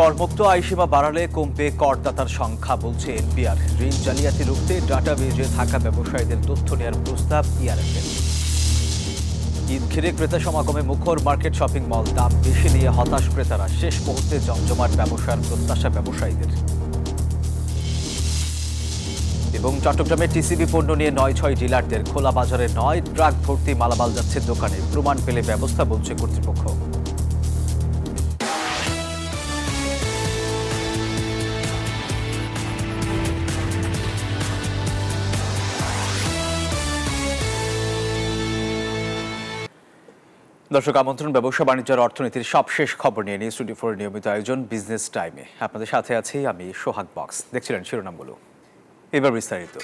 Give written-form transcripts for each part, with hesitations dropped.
করমুক্ত আয়সীমা বাড়ালে কমবে করদাতার সংখ্যা বলছে এনবিআর। ঋণ জালিয়াতি রুখতে ডাটাবেজে থাকা ব্যবসায়ীদের তথ্য নেওয়ার প্রস্তাব ইআরএফের। ঈদ ঘিরে ক্রেতা সমাগমে মুখর মার্কেট শপিং মল, দাম বেশি নিয়ে হতাশ ক্রেতারা, শেষ মুহূর্তে জমজমাট ব্যবসার প্রত্যাশা ব্যবসায়ীদের। এবং চট্টগ্রামে টিসিবি পণ্য নিয়ে ৯-৬ ডিলারদের, খোলা বাজারে ৯ ট্রাক ভর্তি মালামাল যাচ্ছে দোকানে, প্রমাণ পেলে ব্যবস্থা বলছে কর্তৃপক্ষ। দর্শক আমন্ত্রণ ব্যবসা বাণিজ্য আর অর্থনীতির সবশেষ খবর নিয়ে নিউজ 24 নিয়মিত আয়োজন বিজনেস টাইমে আপনাদের সাথে আছি আমি সোহাগ বক্স। দেখছিলেন শিরোনামগুলো, এবার বিস্তারিত।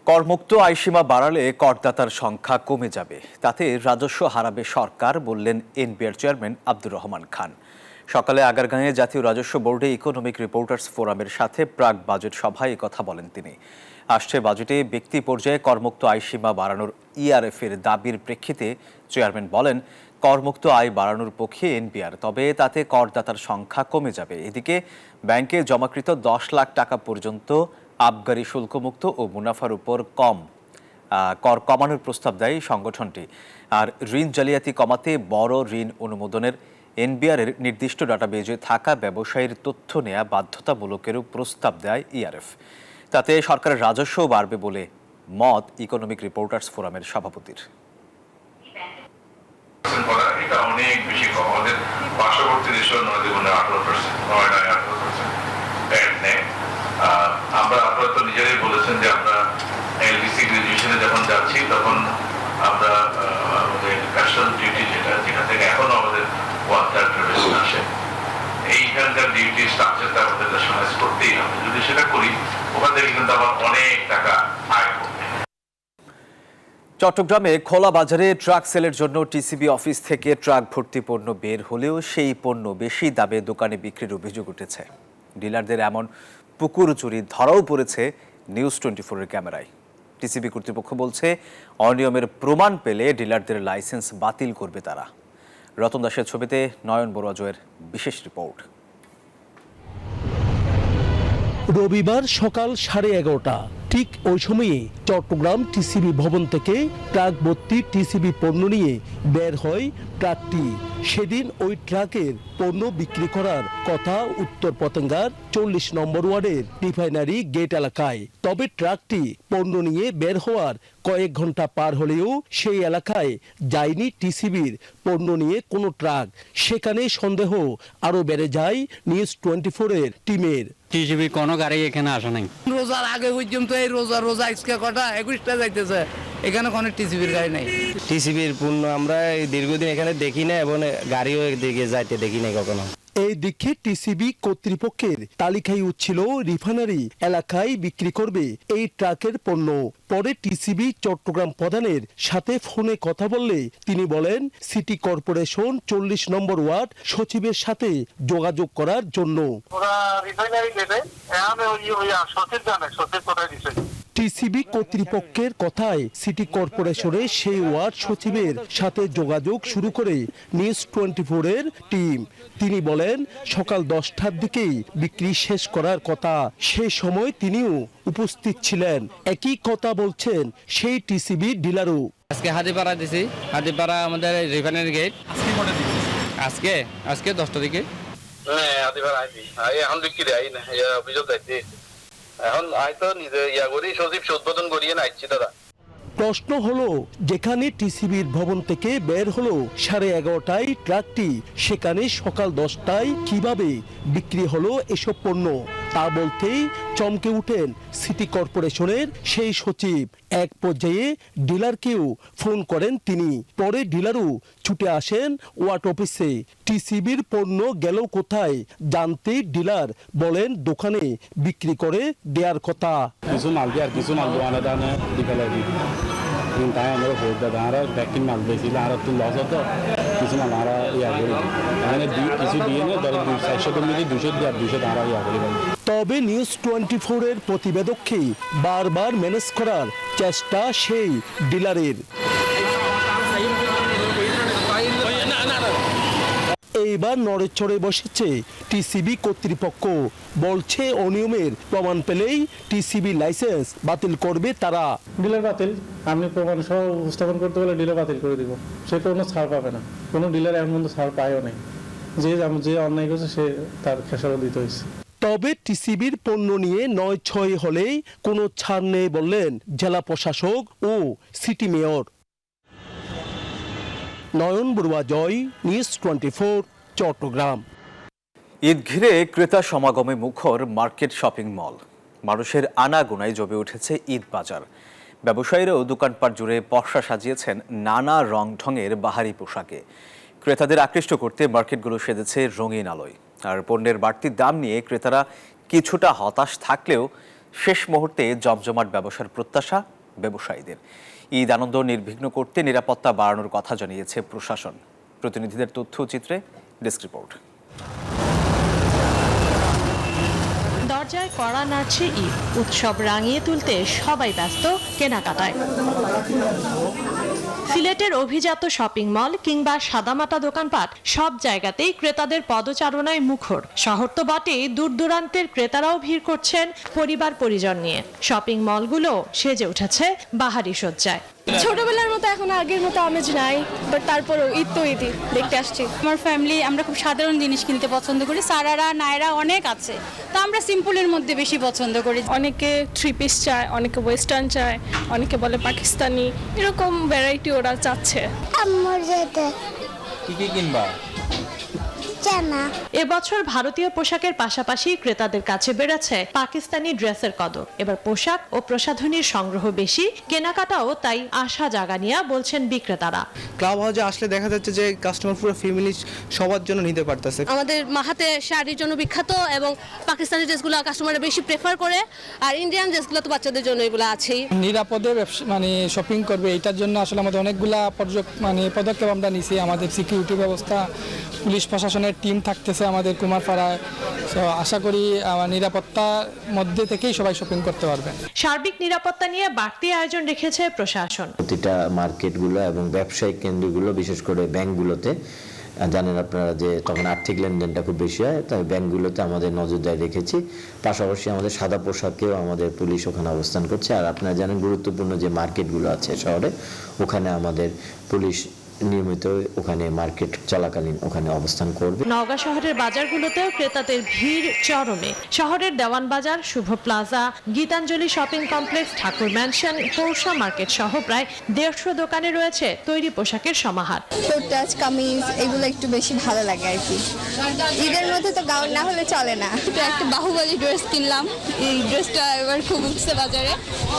করমুক্ত আয়সীমা বাড়ালে করদাতার সংখ্যা কমে যাবে, তাতে রাজস্ব হারাবে সরকার, বললেন এনবিআর চেয়ারম্যান আব্দুর রহমান খান। সকালে আগারগাঁয়ে জাতীয় রাজস্ব বোর্ডে ইকোনমিক রিপোর্টার্স ফোরামের সাথে প্রাক বাজেট সভায় কথা বলেন তিনি। আসছে বাজেটে ব্যক্তি পর্যায়ে করমুক্ত আয়সীমা বাড়ানোর ইআরএফের দাবির প্রেক্ষিতে চেয়ারম্যান বলেন, করমুক্ত আয় বাড়ানোর পক্ষে এনবিআর, তবে তাতে করদাতার সংখ্যা কমে যাবে। এদিকে ব্যাংকে জমাকৃত 10 লাখ টাকা পর্যন্ত আবগারি শুল্কমুক্ত ও মুনাফার উপর কর কমানোর প্রস্তাব দেয় সংগঠনটি। আর ঋণ জালিয়াতি কমাতে বড় ঋণ অনুমোদনের এনবিআরের নির্দিষ্ট ডাটাবেজে থাকা ব্যবসায়ীর তথ্য নেওয়া বাধ্যতামূলকেরও প্রস্তাব দেয় ইআরএফ। তাতে সরকারের রাজস্বও বাড়বে বলে মত ইকোনমিক রিপোর্টার্স ফোরামের সভাপতির। এটা অনেক বেশি কম। আমাদের পার্শ্ববর্তী দেশ নয়দিগুণে 18%, আমরা আপনারা তো নিজেরাই বলেছেন যে আমরা এলডিসি গ্রাজুয়েশনে যখন যাচ্ছি তখন আমরা আমাদের কাস্টম ডিউটি যেখান থেকে এখনো আমাদের 1/3 রিভিশন আসে, এইখানকার ডিউটি স্ট্রাকচারটা আমাদের ন্যাশনালাইজ করতেই হবে। যদি সেটা করি ওখান থেকে কিন্তু আবার অনেক টাকা আয় করবে। চট্টগ্রামে খোলা বাজারে ট্রাক সেলের জন্য টিসিবি অফিস থেকে ট্রাক ভর্তি পণ্য বের হলেও সেই পণ্য বেশি দামে দোকানে বিক্রির অভিযোগ উঠেছে। ডিলারদের এমন পুকুর চুরি ধরাও পড়েছে নিউজ 24-এর ক্যামেরায়। টিসিবি কর্তৃপক্ষ বলছে, অনিয়মের প্রমাণ পেলে ডিলারদের লাইসেন্স বাতিল করবে তারা। রতন দাসের ছবিতে নয়ন বড়ুয়া-জয়ের বিশেষ রিপোর্ট। রবিবার সকাল 11:30 ঠিক ওই সময়ে চট্টগ্রাম টিসিবি ভবন থেকে ট্রাক ভর্তি টিসিবি পণ্য নিয়ে বের হয় ট্রাকটি। সেদিন ওই ট্রাকের পণ্য বিক্রি করার কথা উত্তর পতেঙ্গার 40 নম্বর ওয়ার্ডের রিফাইনারি গেট এলাকায়। তবে ট্রাকটি পণ্য নিয়ে বের হওয়ার কয়েক ঘন্টা পার হলেও সেই এলাকায় যায়নি টিসিবির পণ্য নিয়ে কোনো ট্রাক। সেখানে সন্দেহ আরো বেড়ে যায় নিউজ 24-এর টিমের। টিসিবি কোনো গাড়ি এখানে আসে নাই। রোজার আগে পর্যন্ত এই রোজা আজকে কটা 21টা যাইতেছে, এখানে কোনো টিসিবির গাড়ি নাই। টিসিবির পণ্য আমরা দীর্ঘদিন এখানে দেখি না এবং গাড়িও এদিকে যাইতে দেখি নাই কখনো। এই দিকে টিসিবি কর্তৃপক্ষের তালিকায় উঠছিল রিফাইনারি এলাকায় বিক্রি করবে এই ট্রাকের পণ্য। পরে টিসিবি চট্টগ্রাম প্রধানের সাথে ফোনে কথা বললে তিনি বলেন, সিটি কর্পোরেশন 40 নম্বর ওয়ার্ড সচিবের সাথে যোগাযোগ করার জন্য। টিসিবি কর্তৃপক্ষের কথায় সিটি কর্পোরেশনের সেই ওয়ার্ড সচিবের সাথে যোগাযোগ শুরু করে নিউজ 24-এর টিম। তিনি বলেন, সকাল 10টার দিকেই বিক্রি শেষ করার কথা। সেই সময় তিনিও উপস্থিত ছিলেন। একই কথা বলছেন সেই টিসিবি ডিলারও। আজকে হাতিপাড়া দিছি, হাতিপাড়া আমাদের রিফাইনারি গেট। আজকে 10টা দিকে এখন হয়তো নিজে সচিব উদ্বোধন করিয়ে নাইছি দাদা। প্রশ্ন হলো, যেখানে টিসিবির ভবন থেকে বের হলো 11:30টায় ট্রাকটি, সেখানে সকাল 10টায় কিভাবে বিক্রি হলো এসব পণ্য? তা বলতেই চমকে উঠেন সিটি কর্পোরেশনের সেই সচিব। এক পর্যায়ে ডিলারকেও ফোন করেন তিনি। পরে ডিলারও ছুটে আসেন ওয়ার্ড অফিসে। টিসিবির পণ্য গেল কোথায় জানতে ডিলার বলেন, দোকানে বিক্রি করে দেওয়ার কথা। কিছু মাল দিয়ে আর কিছু মাল দোকানে দানে দিতে লাগে, তাই আমরা ভোট দাদা আর ব্যাকিং মাল বেশিলে আর একটু লস হতো, কিছু মাল আমরা ইয়া করি এখানে কিছু দিয়ে নিয়ে ধরো 400 মিলি 200 দিয়ে আর 200 আমরা ইয়া করি। তবে নিউজ 24-এর প্রতিবেদককে বারবার ম্যানেজ করার চেষ্টা সেই ডিলারের। এইবার নড়েচড়ে বসেছে টিসিবি কর্তৃপক্ষ। বলছে অনিয়মের প্রমাণ পেলেই টিসিবি লাইসেন্স বাতিল করবে তারা। ডিলার বাতিল, আপনি প্রমাণ সহ উপস্থাপন করতে বলে ডিলার বাতিল করে দিব। সে কোনো ছাড় পাবে না, কোনো ডিলার এমন পর্যন্ত ছাড় পায়ও নাই। যে অন্যায় করছে সে তার খেসারত দিতে হয়েছে। তবে টিসিবির পণ্য নিয়ে ৯-৬ হলেই কোনো ছাড় নেই বললেন জেলা প্রশাসক ও সিটি মেয়র। নয়ন বড়ুয়া জয়, নিউজ 24, চট্টগ্রাম। ঈদ ঘিরে ক্রেতা সমাগমে মুখর মার্কেট শপিং মল। মানুষের আনাগোনায় জমে উঠেছে ঈদ বাজার। ব্যবসায়ীরাও দোকানপাট জুড়ে পসরা সাজিয়েছেন নানা রং ঢঙের বাহারি পোশাকে। ক্রেতাদের আকৃষ্ট করতে মার্কেটগুলো সেজেছে রঙিন আলোয়। আর পণ্যের বাড়তি দাম নিয়ে ক্রেতারা কিছুটা হতাশ থাকলেও শেষ মুহূর্তে জমজমাট ব্যবসার প্রত্যাশা ব্যবসায়ীদের। ঈদ আনন্দ নির্বিঘ্ন করতে নিরাপত্তা বাড়ানোর কথা জানিয়েছে প্রশাসন। প্রতিনিধিদের তথ্যচিত্রে ডেস্ক রিপোর্ট। দরজায় কড়া নাড়ছে ঈদ, উৎসব রাঙিয়ে তুলতে সবাই ব্যস্ত কেনাকাটায়। সিলেটের অভিজাত শপিং মল কিংবা সাদামাটা দোকানপাট সব জায়গাতেই ক্রেতাদের পদচারণায় মুখর। শহর তো বটেই, দূর দূরান্তের ক্রেতারাও ভিড় করছেন পরিবার পরিজন নিয়ে। শপিং মলগুলো সেজে উঠেছে বাহারি সজ্জায়। ছোটবেলার মতো এখন আগের মতো আমেজ নাই, বাট তারপরেও ঈদ তো ঈদই দেখতে আসছি। আমার ফ্যামিলি আমরা খুব সাধারণ জিনিস কিনতে পছন্দ করি। সারারা নায়রা অনেক আছে, তো আমরা সিম্পলের মধ্যে বেশি পছন্দ করি। অনেকে 3 পিস চায়, অনেকে ওয়েস্টার্ন চায়, অনেকে বলে পাকিস্তানি, এরকম ভ্যারাইটি ওরা চাচ্ছে। কি কিনবা? এবছর ভারতীয় পোশাকের পাশাপাশি ক্রেতাদের কাছে বেড়েছে পাকিস্তানি ড্রেসের কদর। এবার পোশাক ও প্রসাধনীর সংগ্রহ বেশি, কেনাকাটাও তাই আশা জাগানিয়া বলছেন বিক্রেতারা। ক্লাব হাউসে আসলে দেখা যাচ্ছে যে কাস্টমার পুরো ফ্যামিলি সবার জন্য নিতে পারতেছে। আমাদের মাহাতে শাড়ির জন্য বিখ্যাত এবং পাকিস্তানি ড্রেসগুলো কাস্টমাররা বেশি প্রেফার করে, আর ইন্ডিয়ান ড্রেসগুলো তো বাচ্চাদের জন্য এগুলো আছেই। নিরাপদে শপিং করবে, এটার জন্য আসলে আমাদের অনেকগুলা পদক্ষেপ আমরা নিছি। আমাদের সিকিউরিটি ব্যবস্থা, পুলিশ প্রশাসনের টিম থাকতেছে আমাদের কুমারপাড়ায়। আশা করি নিরাপত্তার মধ্যে থেকেই সবাই শপিং করতে পারবে। সার্বিক নিরাপত্তা নিয়ে বাড়তি আয়োজন রেখেছে প্রশাসন। প্রতিটা মার্কেটগুলো এবং ব্যবসায়িক কেন্দ্রগুলো, বিশেষ করে ব্যাংকগুলোতে জানেন আপনারা যে তখন আর্থিক লেনদেনটা খুব বেশি হয়, তাই ব্যাংকগুলোতে আমাদের নজরদারি রেখেছি। পাশাপাশি আমাদের সাদা পোশাকেও আমাদের পুলিশ ওখানে অবস্থান করছে। আর আপনারা জানেন গুরুত্বপূর্ণ যে মার্কেটগুলো আছে শহরে, ওখানে আমাদের পুলিশ নিয়মিত ওখানে মার্কেট চলাকালীন ওখানে অবস্থান করবে। নওগাঁ শহরের বাজারগুলোতেও ক্রেতাদের ভিড় চরমে। শহরের দেওয়ান বাজার, শুভ প্লাজা, গীতাঞ্জলি শপিং কমপ্লেক্স, ঠাকুর ম্যানশন, পৌষা মার্কেট সহ প্রায় 150 দোকানে রয়েছে তৈরি পোশাকের সমাহার। কোট, কামিজ এগুলো একটু বেশি ভালো লাগে আর কি। ঈদের মধ্যে তো গাউন না হলে চলে না। একটা বাহুবলী ড্রেস কিনলাম, এই ড্রেসটা এবার খুব উঠছে বাজারে,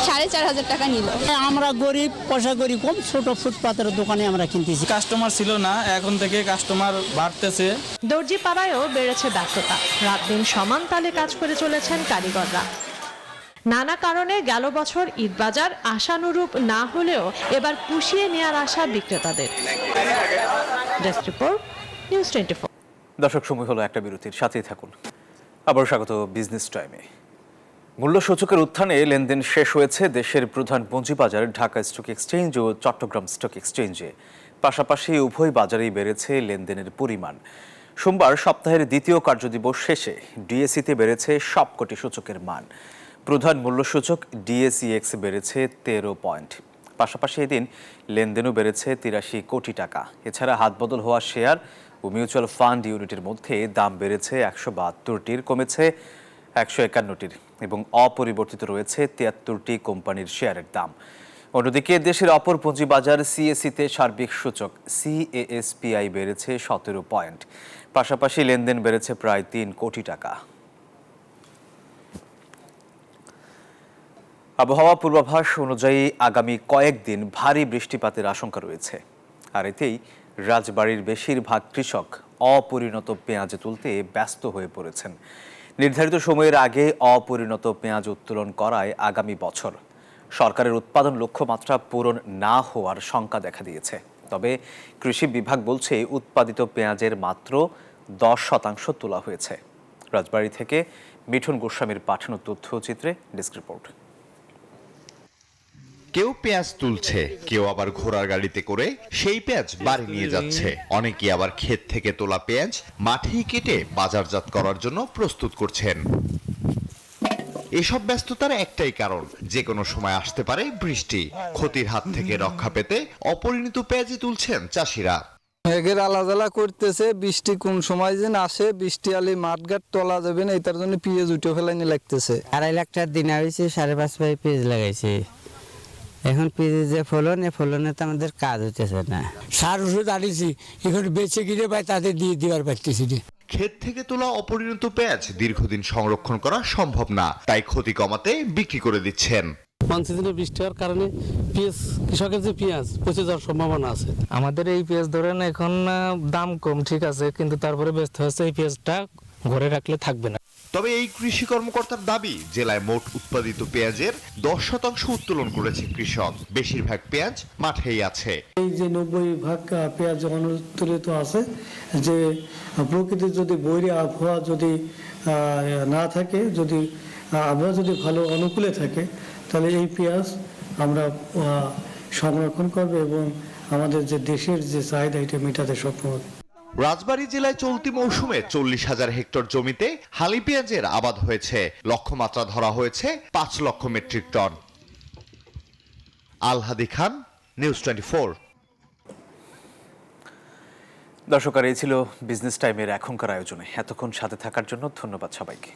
4500 টাকা নিল। আমরা গরিব, পয়সা করি কম, ছোট ফুটপাতের দোকানে আমরা কিনতেছি। কাস্টমার ছিল না, এখন থেকে কাস্টমার বাড়তেছে। দর্জি পাড়ায়ও বেড়েছে ব্যস্ততা। রাত দিন সমান তালে কাজ করে চলেছেন কারিগররা। নানা কারণে গেল বছর ঈদ বাজার আশানুরূপ না হলেও এবার পুষিয়ে নেওয়ার আশা বিক্রেতাদের। Desk report, news 24। দর্শক, সময় হলো একটা বিরতির, সাথেই থাকুন। আবার স্বাগত বিজনেস টাইমে। মূল্য সূচকের উত্থানে লেনদেন শেষ হয়েছে দেশের প্রধান পুঁজিবাজার ঢাকা স্টক এক্সচেঞ্জ ও চট্টগ্রাম স্টক এক্সচেঞ্জে। পাশাপাশি উভয় বাজারেই বেড়েছে লেনদেনের পরিমাণ। সোমবার সপ্তাহের দ্বিতীয় কার্যদিবস শেষে ডিএসইতে বেড়েছে সবকটি সূচকের মান। প্রধান মূল্য সূচক ডিএসইএক্স বেড়েছে 13 পয়েন্ট। পাশাপাশি এদিন লেনদেনও বেড়েছে 83 কোটি টাকা। এছাড়া হাতবদল হওয়া শেয়ার ও মিউচুয়াল ফান্ড ইউনিটের মধ্যে দাম বেড়েছে 172টির, কমেছে 151টির এবং অপরিবর্তিত রয়েছে 73টি কোম্পানির শেয়ারের দাম। অন্যদিকে দেশের অপর পুঁজিবাজার সিএসইতে সার্বিক সূচক সিএএসপিআই বেড়েছে 17 পয়েন্ট। পাশাপাশি লেনদেন বেড়েছে প্রায় 3 কোটি টাকা। আবহাওয়া পূর্বাভাস অনুযায়ী আগামী কয়েকদিন ভারী বৃষ্টিপাতের আশঙ্কা রয়েছে। আর এতেই রাজবাড়ীর বেশিরভাগ কৃষক অপরিণত পেঁয়াজে তুলতে ব্যস্ত হয়ে পড়েছেন। নির্ধারিত সময়ের আগে অপরিণত পেঁয়াজ উত্তোলন করায় আগামী বছর সরকারের উৎপাদন লক্ষ্যমাত্রা পূরণ না হওয়ার শঙ্কা দেখা দিয়েছে। তবে কৃষি বিভাগ বলছে উৎপাদিত পেঁয়াজের মাত্র 10% তোলা হয়েছে। রাজবাড়ী থেকে মিঠুন গোস্বামীর পাঠানো তথ্যচিত্রে ডেস্ক রিপোর্ট। কেউ পেঁয়াজ তুলছে, কেউ আবার ঘোড়ার গাড়িতে করে সেই পেঁয়াজ বাড়ি নিয়ে যাচ্ছে। অনেকে আবার ক্ষেত থেকে তোলা পেঁয়াজ মাঠেই কেটে বাজারজাত করার জন্য প্রস্তুত করছেন। এসব ব্যস্ততার একটাই কারণ, যে কোনো সময় আসতে পারে বৃষ্টি। ক্ষতির হাত থেকে রক্ষা পেতে অপরিণত পেঁয়াজই তুলছেন চাষিরা। মেঘের আলাদালা করতেছে, বৃষ্টি কোন সময় যেন আসে, বৃষ্টি আলি মাঠঘাট তোলা যাবে না, এটার জন্য পেঁয়াজ উঠে ফেলাইনি লাগতেছে। 2.5 লাখ টাকার দিন হয়েছে, 5.5 ভাই পেঁয়াজ লাগাইছে। এখন পেঁয়াজের যে ফলন, এই ফলনে তো আমাদের কাজ হতেছে না। সার ওষুধ আনিছি, এখন বেঁচে কিনে পাই তাদের দিয়ে দেওয়ার পারতেছি না। ক্ষেত থেকে তোলা অপরিণত পেঁয়াজ দীর্ঘদিন সংরক্ষণ করা সম্ভব না, তাই ক্ষতি কমাতে বিক্রি করে দিচ্ছেন। সিজনে বৃষ্টি হওয়ার কারণে পেঁয়াজ, কৃষকের যে পেঁয়াজ পচে যাওয়ার সম্ভাবনা আছে। আমাদের এই পেঁয়াজ ধরেন এখন দাম কম, ঠিক আছে, কিন্তু তারপরে ব্যস্ত হচ্ছে এই পেঁয়াজটা ঘরে রাখলে থাকবে না। তবে এই কৃষি কর্মকর্তার দাবি, জেলায় মোট উৎপাদিত পেঁয়াজের 10% উত্তোলন করেছে কৃষক। বেশিরভাগ পেঁয়াজ মাঠেই আছে। এই যে 90% পেঁয়াজ অনুত্তোলিত আছে, যে প্রকৃতির যদি বৈরী আবহাওয়া যদি না থাকে, যদি আবহাওয়া যদি ভালো অনুকূলে থাকে, তাহলে এই পেঁয়াজ আমরা সংরক্ষণ করবে এবং আমাদের যে দেশের যে চাহিদা এটা মেটাতে সক্ষম হবে। রাজবাড়ী জেলায় চলতি মৌসুমে 40,000 হেক্টর জমিতে হালি পেঁয়াজের আবাদ হয়েছে। লক্ষ্যমাত্রা ধরা হয়েছে 5 লক্ষ মেট্রিক টন। আলহাদি খান, নিউজ 24। দর্শক, এই ছিল বিজনেস টাইমের এখনকার আয়োজনে। এতক্ষণ সাথে থাকার জন্য ধন্যবাদ সবাইকে।